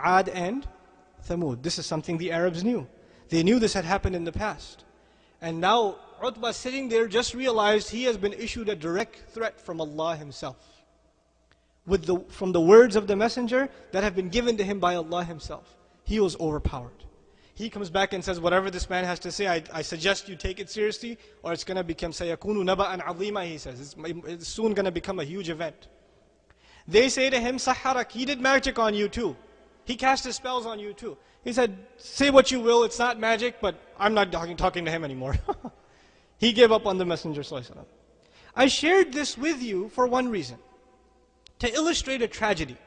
Ad and Thamud. This is something the Arabs knew. They knew this had happened in the past. And now Utbah sitting there just realized he has been issued a direct threat from Allah Himself. From the words of the messenger that have been given to him by Allah Himself. He was overpowered. He comes back and says, whatever this man has to say, I suggest you take it seriously, or it's going to become sayakunu naba'an azima, he says. It's soon going to become a huge event. They say to him, Saharak, he did magic on you too. He cast his spells on you too. He said, say what you will, it's not magic, but I'm not talking to him anymore. He gave up on the Messenger ﷺ. I shared this with you for one reason. To illustrate a tragedy.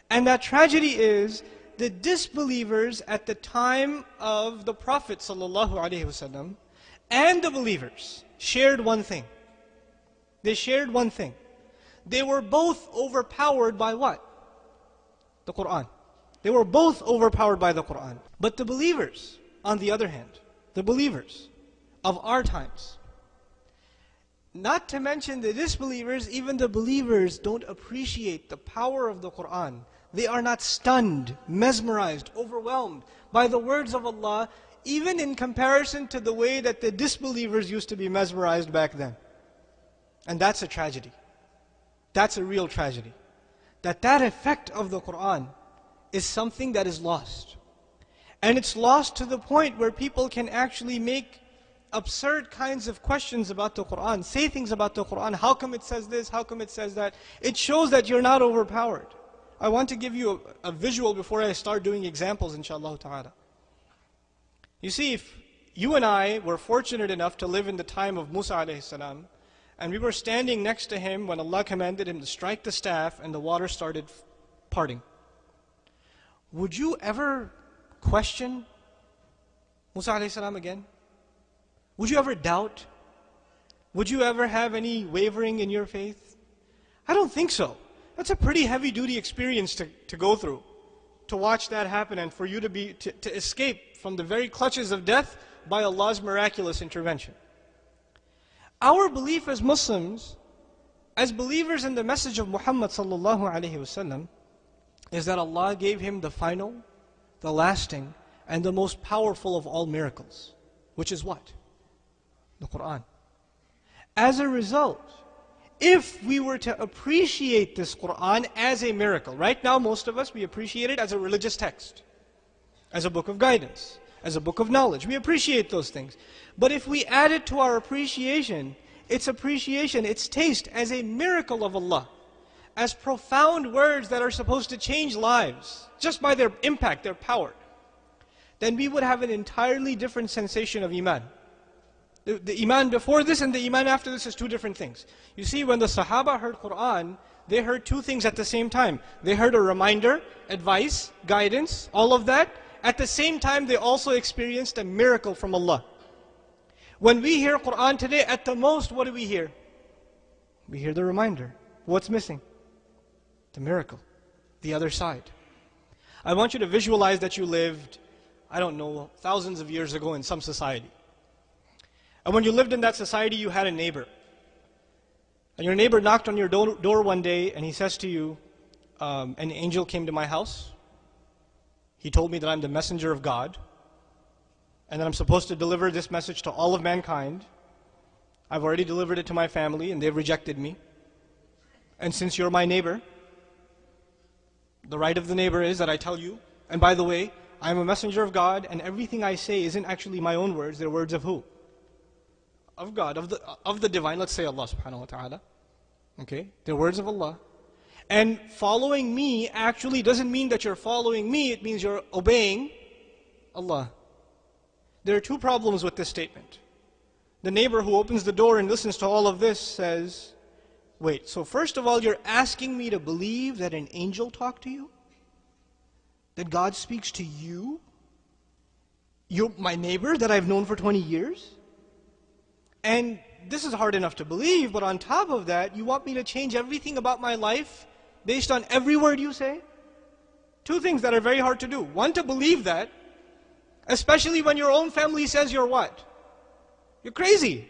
And that tragedy is the disbelievers at the time of the Prophet ﷺ and the believers shared one thing. They shared one thing. They were both overpowered by what? The Quran. They were both overpowered by the Quran. But the believers, on the other hand, the believers of our times, not to mention the disbelievers, even the believers don't appreciate the power of the Quran. They are not stunned, mesmerized, overwhelmed by the words of Allah, even in comparison to the way that the disbelievers used to be mesmerized back then. And that's a tragedy. That's a real tragedy. That effect of the Quran is something that is lost. And it's lost to the point where people can actually make absurd kinds of questions about the Quran, say things about the Quran, how come it says this, how come it says that? It shows that you're not overpowered. I want to give you a visual before I start doing examples, inshallah ta'ala. You see, if you and I were fortunate enough to live in the time of Musa alayhi salam, and we were standing next to him when Allah commanded him to strike the staff and the water started parting, would you ever question Musa alayhi salam again? Would you ever doubt? Would you ever have any wavering in your faith? I don't think so. That's a pretty heavy-duty experience to go through, to watch that happen and for you to escape from the very clutches of death by Allah's miraculous intervention. Our belief as Muslims, as believers in the message of Muhammad sallallahu alaihi wasallam, is that Allah gave him the final, the lasting, and the most powerful of all miracles, which is what? The Quran. As a result, if we were to appreciate this Quran as a miracle, right now most of us, we appreciate it as a religious text, as a book of guidance, as a book of knowledge. We appreciate those things. But if we add it to our appreciation, its taste as a miracle of Allah, as profound words that are supposed to change lives, just by their impact, their power, then we would have an entirely different sensation of Iman. The Iman before this and the Iman after this is two different things. You see, when the Sahaba heard Quran, they heard two things at the same time. They heard a reminder, advice, guidance, all of that. At the same time, they also experienced a miracle from Allah. When we hear Quran today, at the most, what do we hear? We hear the reminder. What's missing? The miracle. The other side. I want you to visualize that you lived, I don't know, thousands of years ago in some society. And when you lived in that society, you had a neighbor. And your neighbor knocked on your door one day and he says to you, an angel came to my house. He told me that I'm the messenger of God and that I'm supposed to deliver this message to all of mankind. I've already delivered it to my family and they've rejected me. And since you're my neighbor, the right of the neighbor is that I tell you, and by the way, I'm a messenger of God and everything I say isn't actually my own words, they're words of who? Of God, of the divine, let's say Allah subhanahu wa ta'ala. Okay, they're words of Allah. And following me actually doesn't mean that you're following me, it means you're obeying Allah. There are two problems with this statement. The neighbor who opens the door and listens to all of this says, wait, so first of all, you're asking me to believe that an angel talked to you? That God speaks to you? You're my neighbor that I've known for 20 years? And this is hard enough to believe, but on top of that, you want me to change everything about my life based on every word you say? Two things that are very hard to do. One, to believe that, especially when your own family says you're what? You're crazy.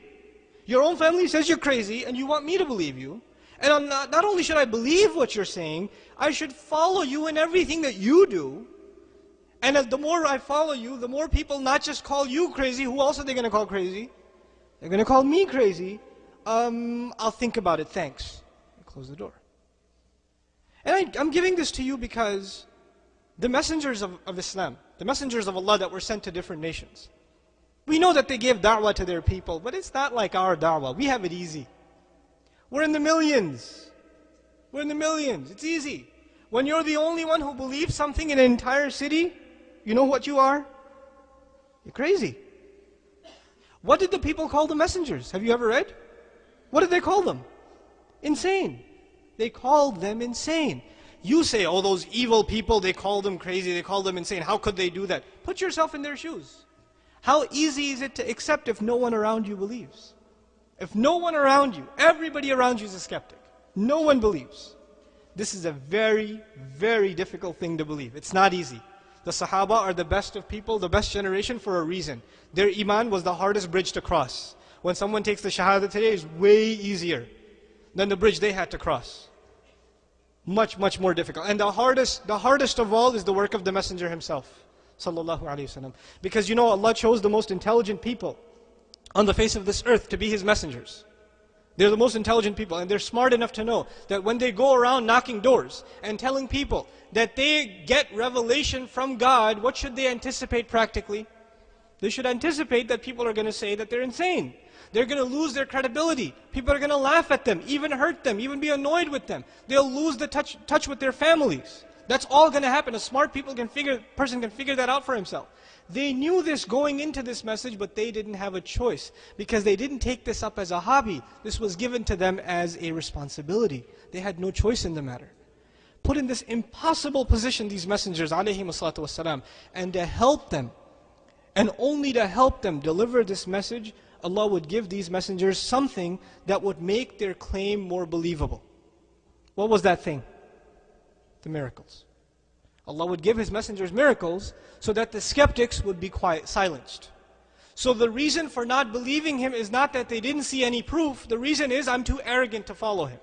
Your own family says you're crazy and you want me to believe you. And not only should I believe what you're saying, I should follow you in everything that you do. And the more I follow you, the more people not just call you crazy, who else are they going to call crazy? They're going to call me crazy. I'll think about it, thanks. And close the door. And I'm giving this to you because the messengers of Islam, the messengers of Allah that were sent to different nations, we know that they gave da'wah to their people, but it's not like our da'wah. We have it easy. We're in the millions. We're in the millions. It's easy. When you're the only one who believes something in an entire city, you know what you are? You're crazy. What did the people call the messengers? Have you ever read? What did they call them? Insane. They called them insane. You say, oh, those evil people, they call them crazy, they call them insane. How could they do that? Put yourself in their shoes. How easy is it to accept if no one around you believes? If no one around you, everybody around you is a skeptic. No one believes. This is a very, very difficult thing to believe. It's not easy. The Sahaba are the best of people, the best generation for a reason. Their iman was the hardest bridge to cross. When someone takes the shahada today, it's way easier than the bridge they had to cross. Much, much more difficult. And the hardest of all is the work of the Messenger himself, sallallahu alaihi wasallam. Because you know Allah chose the most intelligent people on the face of this earth to be His messengers. They're the most intelligent people, and they're smart enough to know that when they go around knocking doors and telling people that they get revelation from God, what should they anticipate practically? They should anticipate that people are going to say that they're insane. They're going to lose their credibility. People are going to laugh at them, even hurt them, even be annoyed with them. They'll lose the touch with their families. That's all going to happen. A smart person can figure that out for himself. They knew this going into this message, but they didn't have a choice because they didn't take this up as a hobby. This was given to them as a responsibility. They had no choice in the matter. Put in this impossible position, these messengers, alayhimu salatu wassalam, and to help them, and only to help them deliver this message, Allah would give these messengers something that would make their claim more believable. What was that thing? The miracles. Allah would give His messengers miracles so that the skeptics would be silenced. So the reason for not believing Him is not that they didn't see any proof. The reason is, I'm too arrogant to follow Him.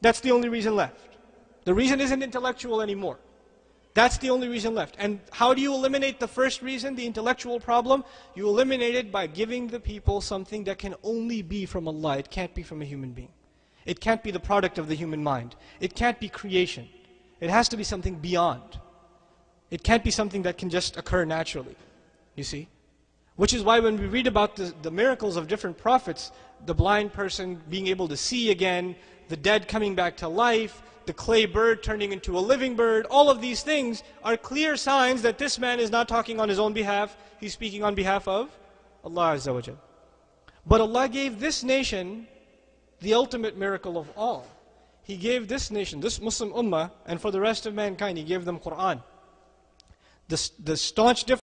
That's the only reason left. The reason isn't intellectual anymore. That's the only reason left. And how do you eliminate the first reason, the intellectual problem? You eliminate it by giving the people something that can only be from Allah. It can't be from a human being. It can't be the product of the human mind. It can't be creation. It has to be something beyond. It can't be something that can just occur naturally. You see? Which is why when we read about the miracles of different prophets, the blind person being able to see again, the dead coming back to life, the clay bird turning into a living bird, all of these things are clear signs that this man is not talking on his own behalf, he's speaking on behalf of Allah Azza wa Jal. But Allah gave this nation the ultimate miracle of all. He gave this nation, this Muslim ummah, and for the rest of mankind, He gave them Quran. The staunch difference